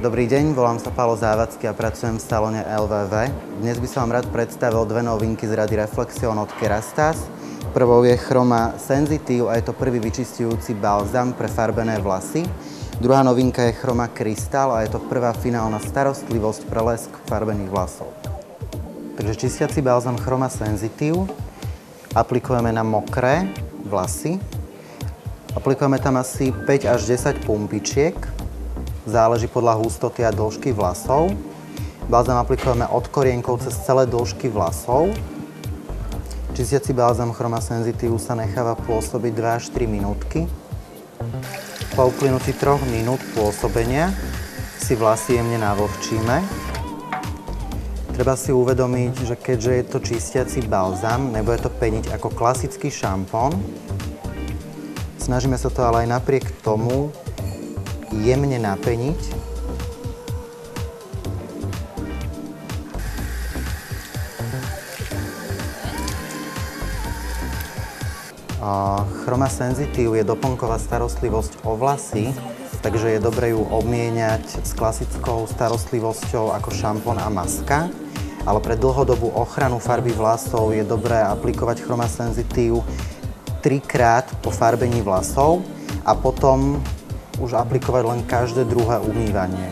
Dobrý deň, volám sa Pálo Závadsky a pracujem v salóne LVV. Dnes by som vám rád predstavil dve novinky z rady Reflexion od Kerastase. Prvou je Chroma Sensitive a je to prvý vyčisťujúci balzám pre farbené vlasy. Druhá novinka je Chroma Crystal a je to prvá finálna starostlivosť pre lesk farbených vlasov. Takže čistiaci balzám Chroma Sensitive aplikujeme na mokré vlasy. Aplikujeme tam asi 5 až 10 pumpičiek. Záleží podľa hustoty a dĺžky vlasov. Balzám aplikujeme od korienkov cez celé dĺžky vlasov. Čistiaci balzám Chroma Sensitive sa necháva pôsobiť 2 až 3 minútky. Po uplynutí 3 minút pôsobenia si vlasy jemne navlhčíme. Treba si uvedomiť, že keďže je to čistiaci balzám, nebude to peniť ako klasický šampón. Snažíme sa to ale aj napriek tomu jemne napeniť. Chroma Sensitive je doplnková starostlivosť o vlasy, takže je dobre ju obmieniať s klasickou starostlivosťou ako šampón a maska. Ale pre dlhodobú ochranu farby vlasov je dobré aplikovať Chroma Sensitive 3-krát po farbení vlasov a potom už aplikovať len každé druhé umývanie.